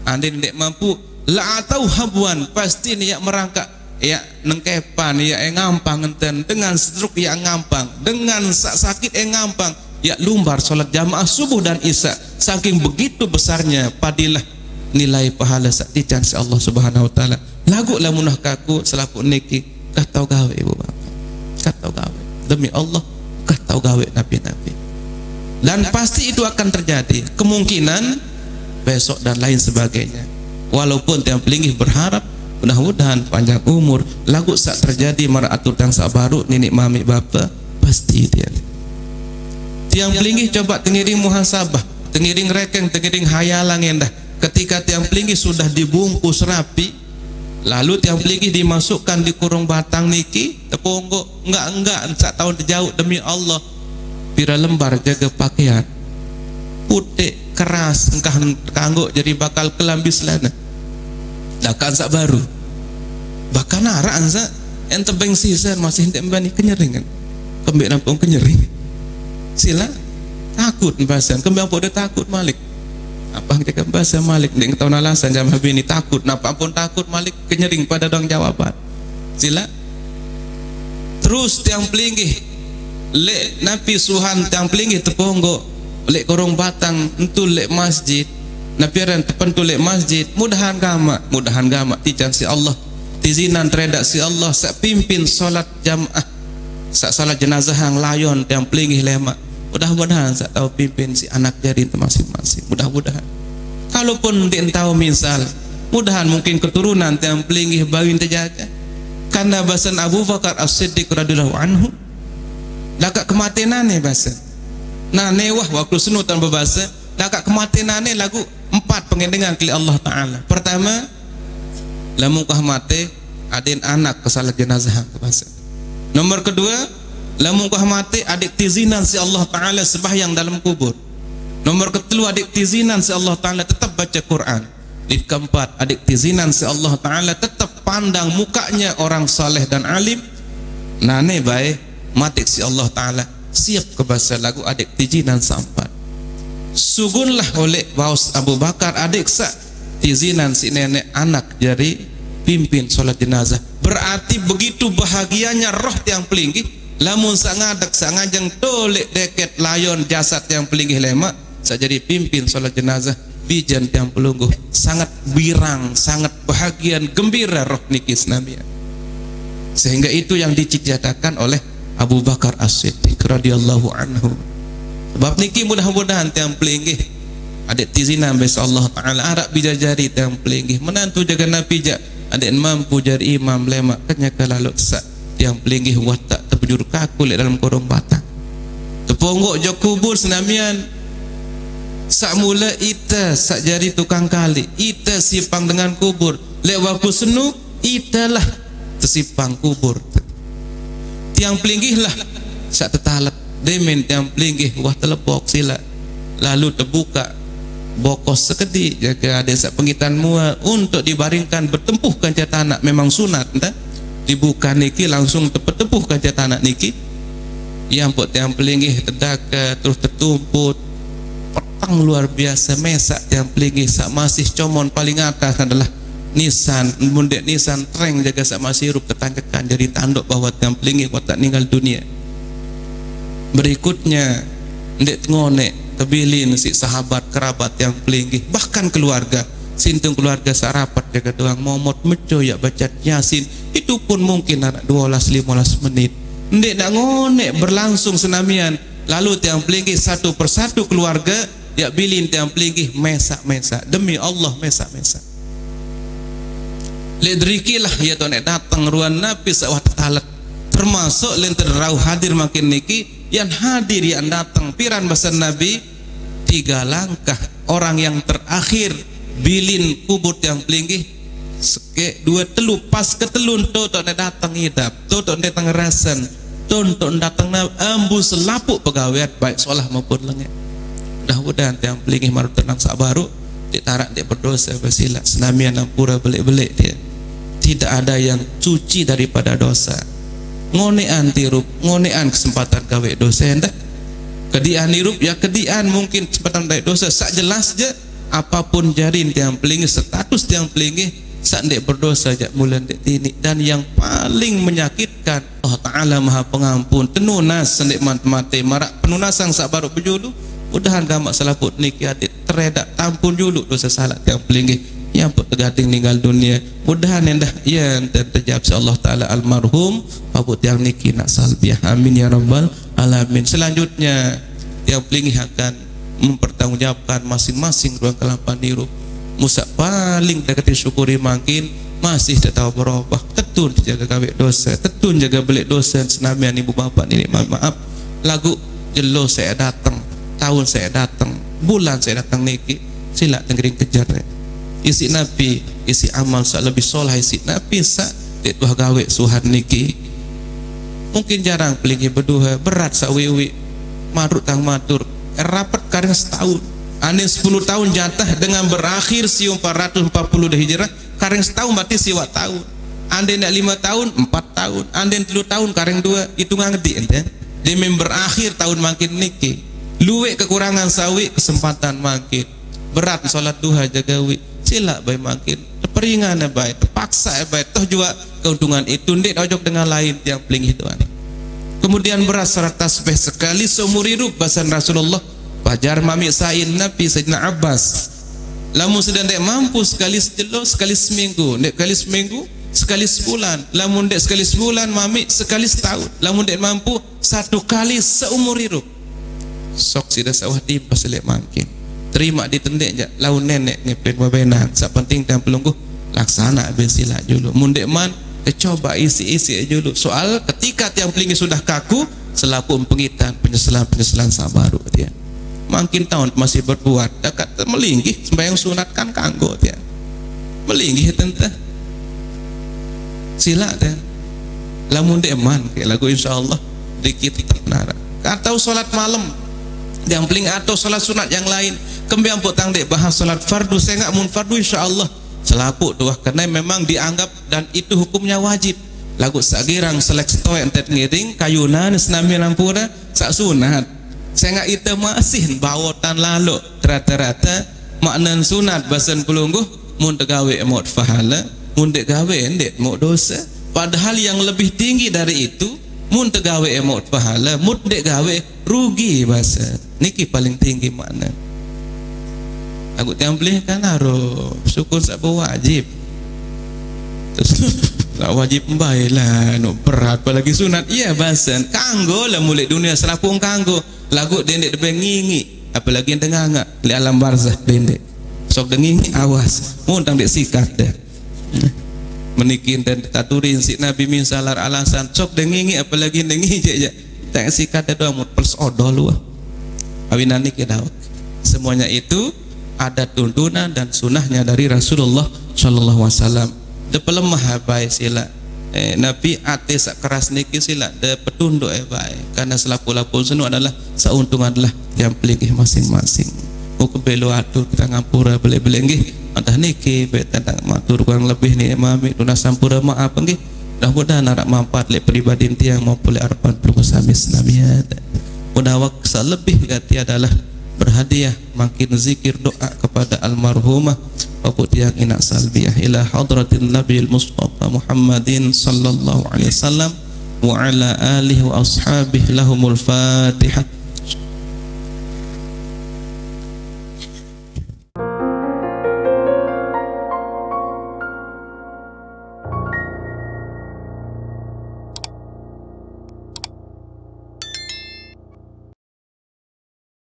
ande ndek mampu la atau habuan, pasti ni ya merangkak ya nengkepan ya ngampang enten, dengan stroke ya ngampang, dengan sakit ngampang ya lumbar salat jamaah subuh dan isya. Saking begitu besarnya padilah nilai pahala saktican si Allah Subhanahu wa taala. Lagu lamunah kaku selapu niki kah tau gawe ibu bapak, kah tau gawe demi Allah, kah tau gawe nabi-nabi. Dan pasti itu akan terjadi kemungkinan besok dan lain sebagainya. Walaupun tiang pelinggih berharap mudah-mudahan panjang umur, lagu sak terjadi maratul tang sak baru ninik mami bapa pasti dia. Tiang pelinggih coba tengiring muhasabah, tengiring rekeng, tengiring hayalang endah. Ketika tiang pelinggih sudah dibungkus rapi, lalu tiang pelinggih dimasukkan di kurung batang niki, tepunggo enggak sak tahun jauh demi Allah, pira lembar jaga pakaian putih keras engkah kanggo jadi bakal kelambis lana. Dakan sak baru bahkan arah anza ente beng sisa masih tidak bani kenyeringan kembali nampung kenyering sila takut bahasan kembali apa udah takut malik apa kita bahasa malik dengan tahun alasan jam habis ini takut napa pun takut malik kenyering pada dong jawaban sila. Terus tiang pelinggih lek napi suhan tiang pelinggih teponggo lek korong batang entu lek masjid napiran tepentu lek masjid mudahan gama tijan si Allah tizinan tereda si Allah sak pimpin salat jamaah sak salat jenazah hang layon tiang pelinggih lemak, mudah-mudahan sak tahu pimpin si anak jari itu masing-masing, mudah-mudahan. Kalaupun dia tahu misal mudahan mungkin keturunan tiang pelinggih bawin terjaga karena bahasan Abu Bakar As-Siddiq radhiyallahu anhu laka kematenane bahasa nah newah waktu senutan berbahasa laka kematenane lagu 4 pengendengan kali Allah Ta'ala. Pertama lamun kah mate adin anak kesalat jenazah ke bahasa. Nomor kedua lamun kah mate adik tizinan si Allah Ta'ala sembahyang dalam kubur. Nomor kedua adik tizinan si Allah Ta'ala tetap baca Quran. Di keempat adik tizinan si Allah Ta'ala tetap pandang mukanya orang saleh dan alim. Nane baik matik si Allah Ta'ala siap ke bahasa lagu adik tizinan sampai sugunlah oleh baus Abu Bakar adik sak tizinan si nenek anak jadi pimpin sholat jenazah. Berarti begitu bahagianya roh tiang pelinggih lamun sangadak sangajeng tolek deket layon jasad tiang pelinggih lemak saya jadi pimpin sholat jenazah bijan tiang pelungguh sangat birang sangat bahagian gembira roh nikis Nabi. Sehingga itu yang diciptakan oleh Abu Bakar As-Siddiq radhiyallahu anhu. Sebab niki mudah-mudahan tiang pelinggih adik tizina besa Allah Ta'ala arak bijajari tiang pelinggih menantu jaga Nabi jak adik mampu jadi imam lemak kanya kalalut sak tiang pelinggih watak terpujur kaku dalam korong batang tepongok jok kubur senamian sak mula ita sak jari tukang kali, ita sipang dengan kubur, lek waktu senu italah tersipang kubur. Tiang pelinggih lah sak tetalat demen tiang pelinggih wah telepok sila, lalu terbuka bokos sekedi jaga ada sak pengitan mua untuk dibaringkan bertempuh kanca tanak memang sunat entah dibuka niki langsung tempuh kanca tanak niki yang pot tiang pelinggih terdaka terus tertumput petang luar biasa mesak tiang pelinggih sak masih comon paling atas adalah nisan mundek nisan treng jaga sak masih rup ketangkekan jadi tanduk bahwa tiang pelinggih tak meninggal dunia. Berikutnya ndek ngonek kebilin si sahabat kerabat yang pelinggih bahkan keluarga sintung keluarga sarapat jaga doang momot meco ya baca yasin itu pun mungkin anak 12-15 menit ndek nak ngonek berlangsung senamian lalu tiang pelinggih satu persatu keluarga ya bilin tiang pelinggih mesak-mesak demi Allah mesak-mesak ledrikilah ya tu nek datang ruan nabi sawah talat termasuk lenter rauh hadir makin niki yang hadir yang datang piran bahasa Nabi 3 langkah orang yang terakhir bilin kubur yang pelinggih seke 2 telu pas ketelun tonton datang hidap tonton datang rasan tonton datang ambus lapuk pegawai baik solah maupun lengek mudah-mudahan yang pelinggih maru tenang sabaru ditarak dia berdosa bersila senamian ampura belik-belik dia tidak ada yang suci daripada dosa ngonean tirup ngonean kesempatan gawe dosa dah kedian nirup ya kedian mungkin kesempatan gawe dosa sak jelas je apapun jarin tiang pelinggih status tiang pelinggih sak ndek berdosa jak mulan ndek tini dan yang paling menyakitkan Allah Taala Maha Pengampun tenunas ndek mate marak penunasan sak baru berjulu mudahan gamak selaput niki adik teredak tampun julu dosa salah tiang pelinggih yang tergading meninggal dunia mudahan endah yang terjawab Allah Ta'ala almarhum pabut yang niki nak salbiah amin ya rabbal alamin. Selanjutnya yang pelinggih akan mempertanggungjawabkan masing-masing ruang kelapan nirup musak paling dekat disyukuri makin masih tak tahu berubah tetun jaga gawe dosa tetun jaga belik dosa senamian ibu bapak ini maaf lagu jelo saya datang tahun saya datang bulan saya datang niki sila tenggering kejar isi nabi isi amal sak lebih soleh isi nabi sak dek tuah gawe suhan niki mungkin jarang pelinggih berdua berat sak wiwi marut tang matur rapat karena setahun ane 10 tahun jatah dengan berakhir siung 440 hijrah kareng setahun berarti siwa tahun ande nak 5 tahun 4 tahun ande 3 tahun kareng 2 itu ngerti ente dia berakhir tahun makin niki luwe kekurangan sawi kesempatan makin berat salat duha jagawi sila baik makin peringan baik terpaksa baik toh juga keuntungan itu ndek ojok dengan lain yang pelinggih tuan kemudian beras salat tasbih sekali seumur hidup bahasan Rasulullah pajar mami sain Nabi Sayyidina Abbas lamun sedang ndek mampu sekali sejelo sekali seminggu ndek kali seminggu sekali sebulan lamun ndek sekali sebulan mami sekali setahun lamun ndek mampu 1 kali seumur hidup sok sida sawah tipas lek makin terima ditendek je laun nenek ngepet babenan sak penting dan pelungguh laksana besila dulu mundek man coba isi-isi dulu soal ketika tiang pelinggih sudah kaku selaku pengitan penyesalan sabaru dia makin tahun masih berbuat dekat melinggih sembahyang sunat kan kanggo dia melinggih tentang sila dia lamun dek man kayak lagu insyaallah dikit nara atau salat malam yang paling atau salat sunat yang lain kembang potang dek bahas salat fardu saya nggak mun fardu insyaallah selaku tuah karena memang dianggap dan itu hukumnya wajib lagu sagirang selek stoy entet ngiring kayunan senami lampura sak sunat saya nggak itu masih bawotan lalu rata-rata maknan sunat basan pelungguh mun tegawe emot fahala mun dek gawe endek mau dosa padahal yang lebih tinggi dari itu mun tegawe emot pahala mun dek gawe rugi bahasa niki paling tinggi makna aku templih kan harus syukur sabu wajib tak wajib baiklah no berat apalagi sunat iya bahasan kanggo lah mulai dunia serapung kanggo lagu dendek debeng ngingi apalagi yang tengah ngak di alam barzah dendek sok dengingi awas muntang dek sikat dah menikin dan taturin si Nabi min salar alasan sok dengingi apalagi dengi je tak sikat dah doang mut pels odol lu awinan niki dah semuanya itu ada tuntunan dan sunnahnya dari Rasulullah sallallahu alaihi wasallam. De pelemah bae sila. Nabi ate sak keras niki sila de petunduk bae. Karena selaku-laku sunu adalah sauntung adalah yang pilih masing-masing. Muka belu atur kita ngampura beli-beli nggih. Antah niki beta tak matur kurang lebih nih mami tuna sampura maaf nggih. Mudah-mudahan arak manfaat le pribadi tiang mau boleh arpan peluk samis nabiat. Mudah waksa lebih gati adalah berhadiah makin zikir doa kepada almarhumah bapak tiang inak salbiyah ila hadratin nabiyil mustafa Muhammadin sallallahu alaihi wasallam wa ala alihi wa ashabihi lahumul fatihah.